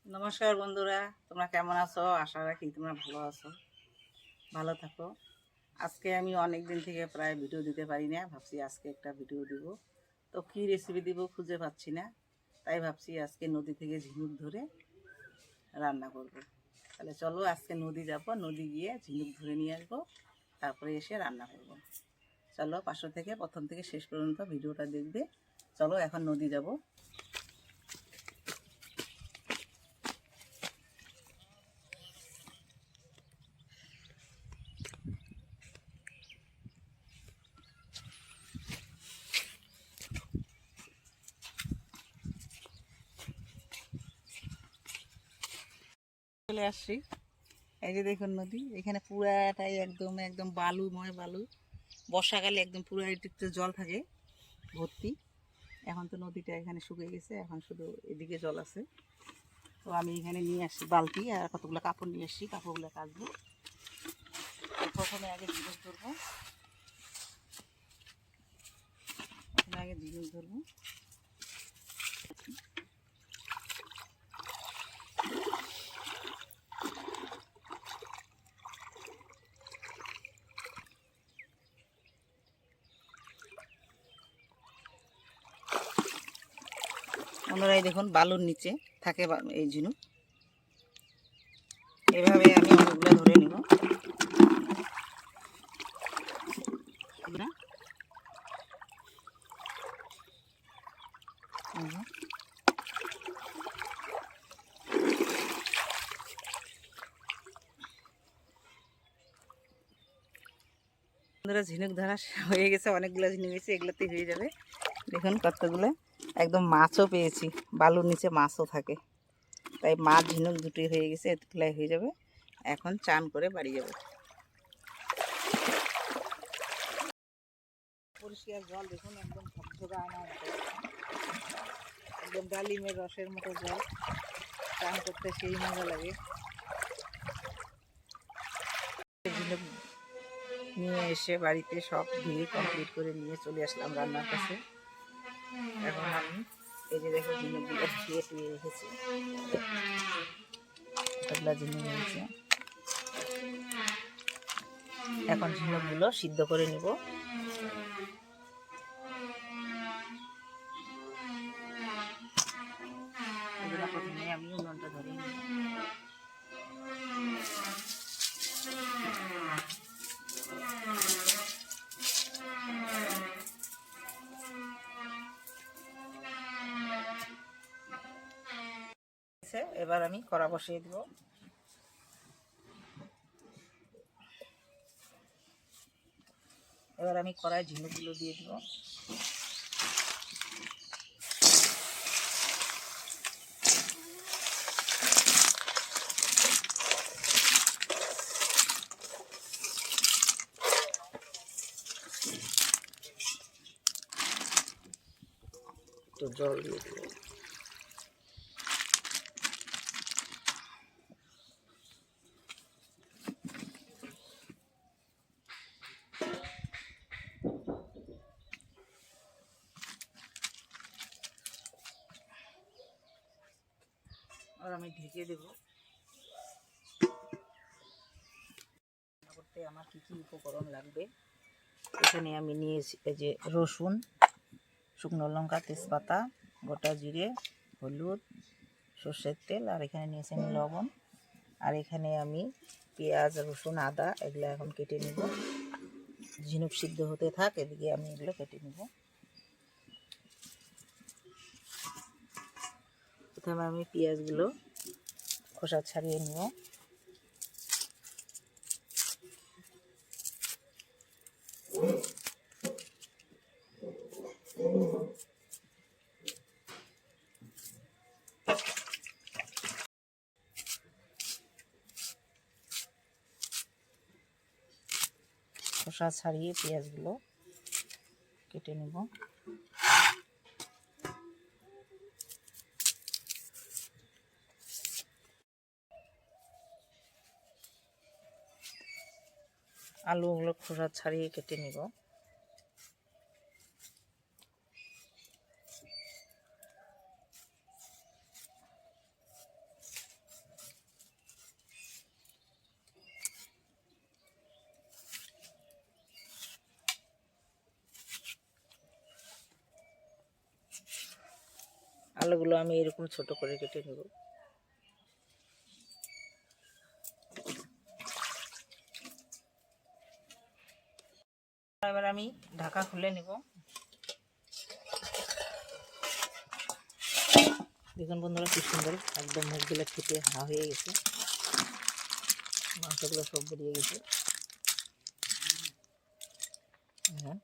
নমস্কার বন্ধুরা, তোমরা কেমন আছো? আশা রাখি তোমরা ভালো আছো, ভালো থাকো। আজকে আমি অনেক দিন থেকে প্রায় ভিডিও দিতে পারি না, ভাবছি আজকে একটা ভিডিও দিব। তো কী রেসিপি দিব খুঁজে পাচ্ছি না, তাই ভাবছি আজকে নদী থেকে ঝিনুক ধরে রান্না করব। তাহলে চলো আজকে নদী যাব, নদী গিয়ে ঝিনুক ধরে নিয়ে আসবো, তারপরে এসে রান্না করব। চলো পাশে থেকে প্রথম থেকে শেষ পর্যন্ত ভিডিওটা দেখবে। চলো এখন নদী যাব। চলে আসছি, এই যে দেখুন নদী, এখানে পুরাটাই একদম একদম বালুময় বালু। বর্ষাকালে একদম পুরো এদিকতে জল থাকে ভর্তি। এখন তো নদীটা এখানে শুকিয়ে গেছে, এখন শুধু এদিকে জল আছে। তো আমি এখানে নিয়ে আসছি বালতি আর কতগুলো কাপড় নিয়ে আসছি, কাপড়গুলো কাচবো। প্রথমে আগে ঝিনুক ধরবো, ধরবো। ওনারাই দেখুন বালুর নিচে থাকে এই ঝিনুক। এভাবে আমি অনেকগুলো ধরে নিব। ঝিনুক ধরা হয়ে গেছে, অনেকগুলো ঝিনুক হয়েছে, এগুলোতেই হয়ে যাবে। দেখুন কতগুলো, একদম মাছও পেয়েছি, বালুর নিচে মাছও থাকে, তাই মাছ ঝিনুক দুটোই হয়ে গেছে, এতগুলাই হয়ে যাবে। এখন চান করে বাড়ি যাব। পরিষ্কার জল দেখুন, একদম ঝকঝকা আনার মতো, একদম ডালিমের রসের মতো জল। চান করতে সেই মজা লাগে। ঝিনুক নিয়ে এসে বাড়িতে সব ধুয়ে কমপ্লিট করে নিয়ে চলে আসলাম রান্নার কাছে। এখন আমি এই যে দেখো ঝিনুকগুলো ধুয়ে টুয়ে রেখেছি, কতগুলো ঝিনুক নিয়েছে। এখন ঝিনুকগুলো সিদ্ধ করে নিব। প্রথমে আমি উনুনটা ধরে নিব। এবার আমি কড়া বসিয়ে দিব। এবার আমি কড়াই ঝিনুকগুলো দিয়ে দিব। একটু জল দিয়ে দিব। আর আমি ঢেকে দেব। করতে আমার কী কী উপকরণ লাগবে, এখানে আমি নিয়েছি এই যে রসুন, শুকনো লঙ্কা, তেজপাতা, গোটা জিরে, হলুদ, সর্ষের তেল, আর এখানে নিয়েছি আমি লবণ। আর এখানে আমি পেঁয়াজ, রসুন, আদা এগুলো এখন কেটে নেব। ঝিনুক সিদ্ধ হতে থাক, এদিকে আমি এগুলো কেটে নেব। প্রথমে আমি পেঁয়াজগুলো খোসা ছাড়িয়ে নেব। খোসা ছাড়িয়ে পেঁয়াজগুলো কেটে নেব। আলুগুলো খোসা ছাড়িয়ে কেটে নেব। আলুগুলো আমি এরকম ছোট করে কেটে নেব। এবার আমি ঢাকা খুলে নেব। দেখুন বন্ধুরা কি সুন্দর একদম মুখগুলো ফুটে হা হয়ে গেছে, মাংসগুলো সব বেরিয়ে গেছে। হ্যাঁ,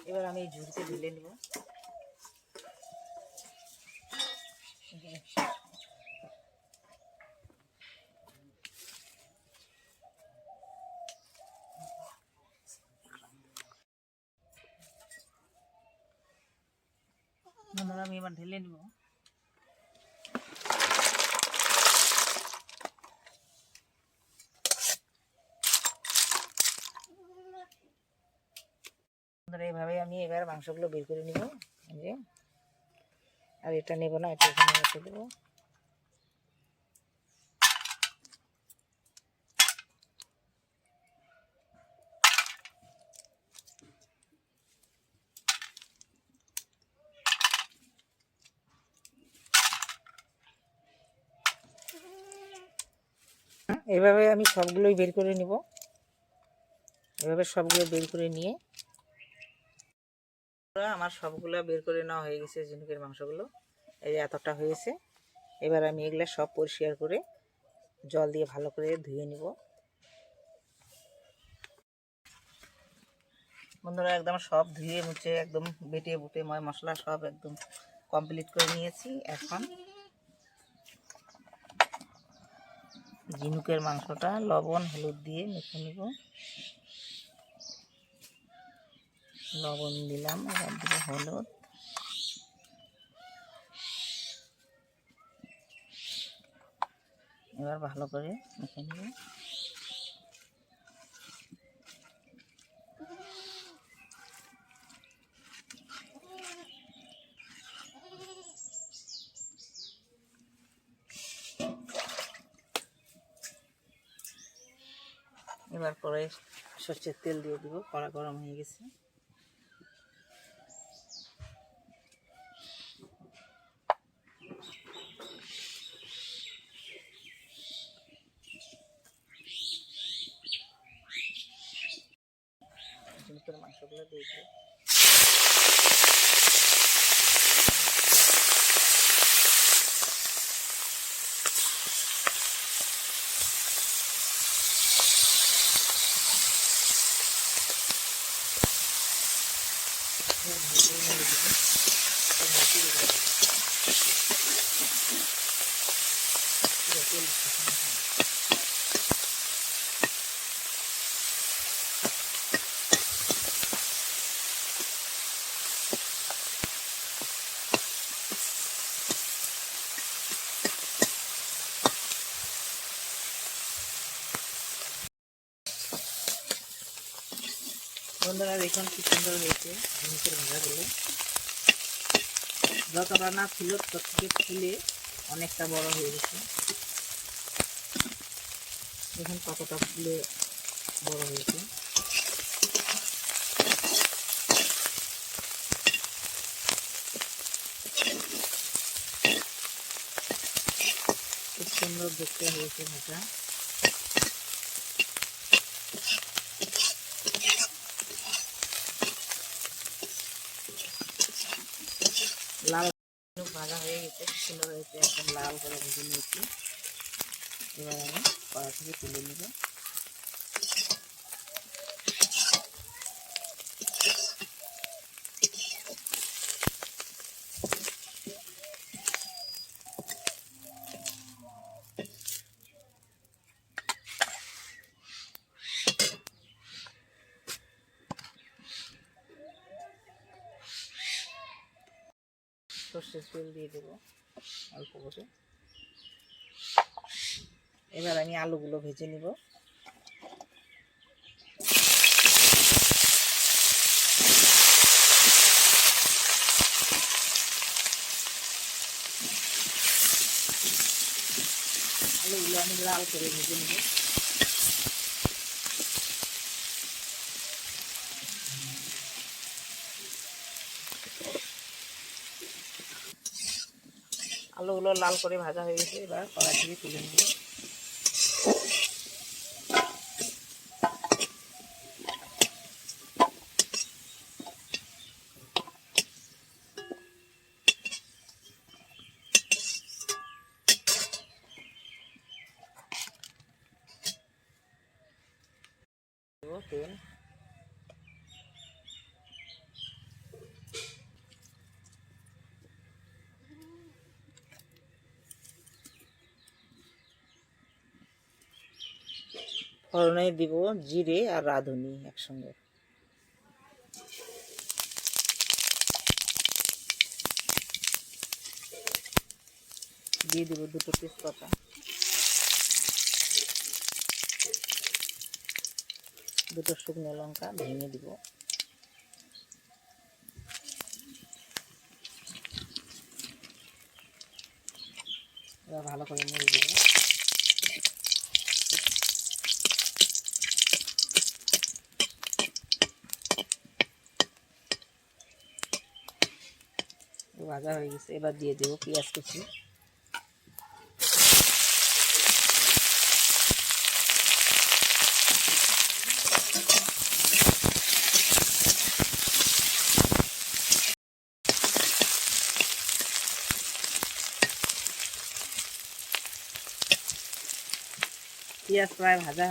এবার আমি এই ঝুড়িতে ঢেলে নেব। বন্ধুরা আমি এবার ঢেলে নেব। এইভাবে আমি এবার মাংসগুলো বের করে নিব। আর এটা নেব না, এটা এখানে রেখে দেবো। এভাবে আমি সবগুলোই বের করে নিব। এভাবে সবগুলো বের করে নিয়ে আমার সবগুলো বের করে নেওয়া হয়ে গেছে। ঝিনুকের মাংসগুলো এই যে এতটা হয়েছে। এবার আমি এগুলো সব পরিষ্কার করে জল দিয়ে ভালো করে ধুয়ে নিব। বন্ধুরা একদম সব ধুয়ে মুছে একদম বেটে বুটে ময় মশলা সব একদম কমপ্লিট করে নিয়েছি। এখন ঝিনুকের মাংসটা লবণ হলুদ দিয়ে মেখে নিব। লবণ দিলাম, এবার দিব হলুদ, এবার ভালো করে মেখে নিব। এবার পরে সরষের তেল দিয়ে দিব। কড়া গরম হয়ে গেছে। ঝিনুকের মাংসগুলো দিয়ে দিব। বন্ধুরা দেখুন কি সুন্দর হয়েছে ঝিনুকের ভাজাগুলো। যতটা না ছিল তার থেকে ফুলে অনেকটা বড় হয়ে গেছে। দেখুন কতটা ফুলে বড় হয়েছে। খুব সুন্দর দেখতে হয়েছে ভাজা। লাল ভাজা হয়ে গেছে, সুন্দর হয়েছে, একদম লাল করে ভেজে নিয়েছি। এবার আমি কড়া থেকে তুলে নেব। সর্ষের তেল দিয়ে দেবো অল্প করে। এবার আমি আলুগুলো ভেজে নিব। আলুগুলো আমি লাল করে ভেজে নেব। আলুগুলো লাল করে ভাজা হয়ে গেছে, এবার কড়াই থেকে তুলে নেব। তেল, ফোড়নে দিব জিরে আর রাঁধুনি একসঙ্গে, দিয়ে দিব দুটো তেজপাতা, দুটো শুকনো লঙ্কা ভেঙে দিব, এবার ভালো করে নেড়ে দেব। ভাজা হয়ে গেছে, এবার দিয়ে দেবো পেঁয়াজ কুচি, পেঁয়াজ প্রায় ভাজা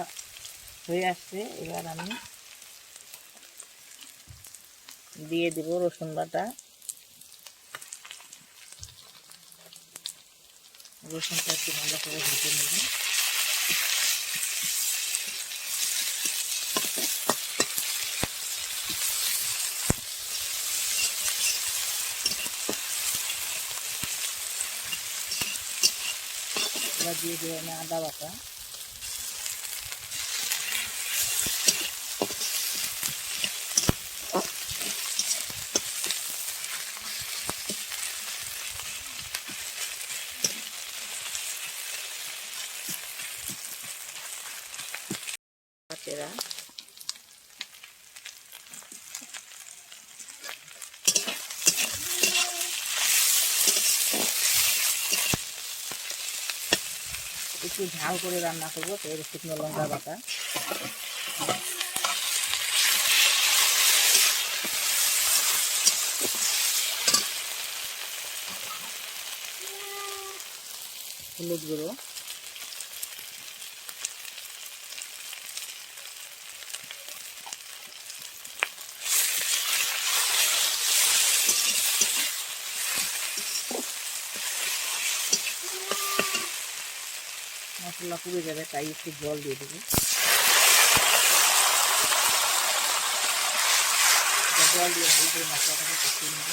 হয়ে আসছে, এবার আমি দিয়ে দেব রসুন বাটা, রসুনটা একটু ভালো করে ভেজে নেব। এবার দিয়ে দেবো আমি আদা বাটা, তেরা, একটু ঝাল করে রান্না করবো তো এর শুকনো লঙ্কা বাটা, হলুদ গুঁড়ো, মশলা পুড়ে যাবে তাই একটু জল দিয়ে দেবো, জল দিয়ে ভালো করে মশলাটাকে কষিয়ে নেব।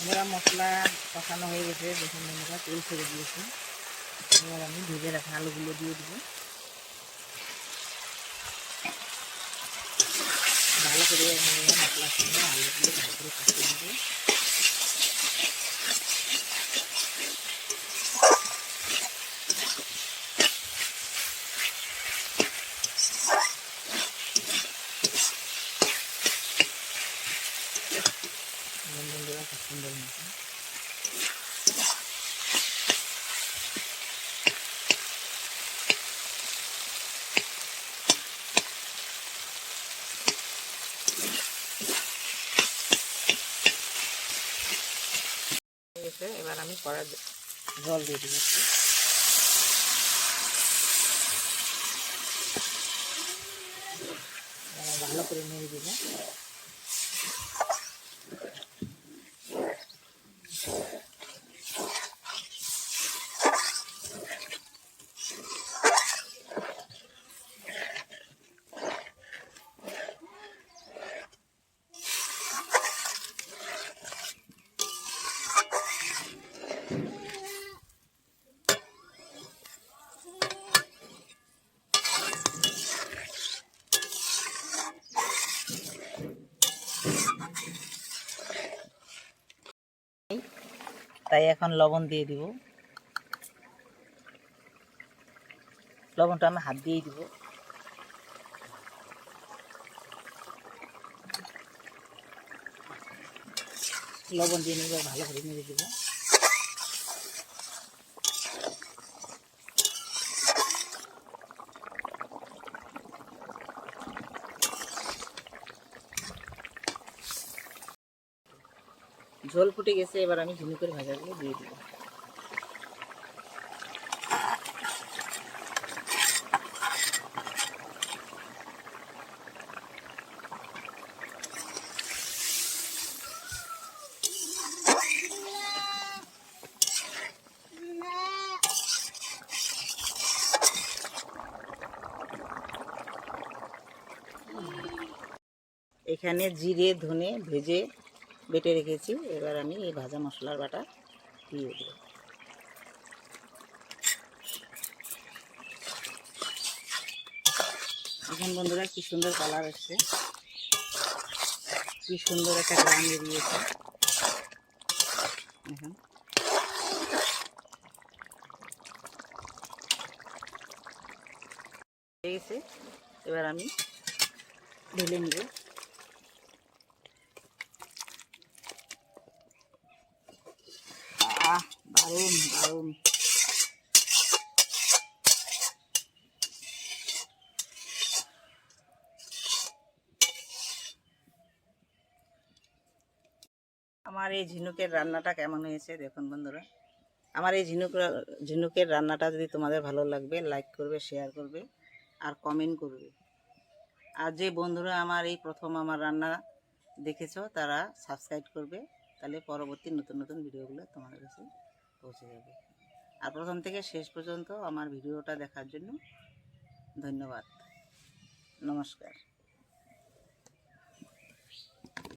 এবার মশলা কষানো হয়ে গেছে, দেখুন বন্ধুরা তেল ছেড়ে দিয়েছে, এবার আমি ভেজে রাখা আলুগুলো দিয়ে দেবো, ভালো করে মশলার সঙ্গে আলুগুলো ভালো করে কষিয়ে নেব। বন্ধুরা খুব সুন্দর মতো এবার আমি কড়াই জল দিয়ে দিচ্ছি, ভালো করে নেড়ে দিব। তাই এখন লবণ দিয়ে দিব। লবণটা আমি হাত দিয়েই দিব। লবণ দিয়ে নিয়ে ভালো করে নেড়ে দেবো। ঝোল ফুটে গেছে, এবার আমি ঝিনুকের ভাজাগুলো দিয়ে দিব। এখানে জিরে ধনে ভেজে বেটে রেখেছি, এবার আমি এই ভাজা মশলার বাটা দিয়ে দেব। এখন বন্ধুরা কি সুন্দর কালার এসছে, কি সুন্দর একটা গ্রাম বেরিয়েছে। এখন হয়ে গেছে, এবার আমি ঢেলে নিব। দারুণ দারুণ। আমার এই ঝিনুকের রান্নাটা কেমন হয়েছে দেখুন বন্ধুরা। আমার এই ঝিনুকের রান্নাটা যদি তোমাদের ভালো লাগবে, লাইক করবে, শেয়ার করবে আর কমেন্ট করবে। আর যে বন্ধুরা আমার এই প্রথম আমার রান্না দেখেছো তারা সাবস্ক্রাইব করবে, তাহলে পরবর্তী নতুন নতুন ভিডিওগুলো তোমাদের কাছে পৌঁছে যাবে। আর প্রথম থেকে শেষ পর্যন্ত আমার ভিডিওটা দেখার জন্য ধন্যবাদ। নমস্কার।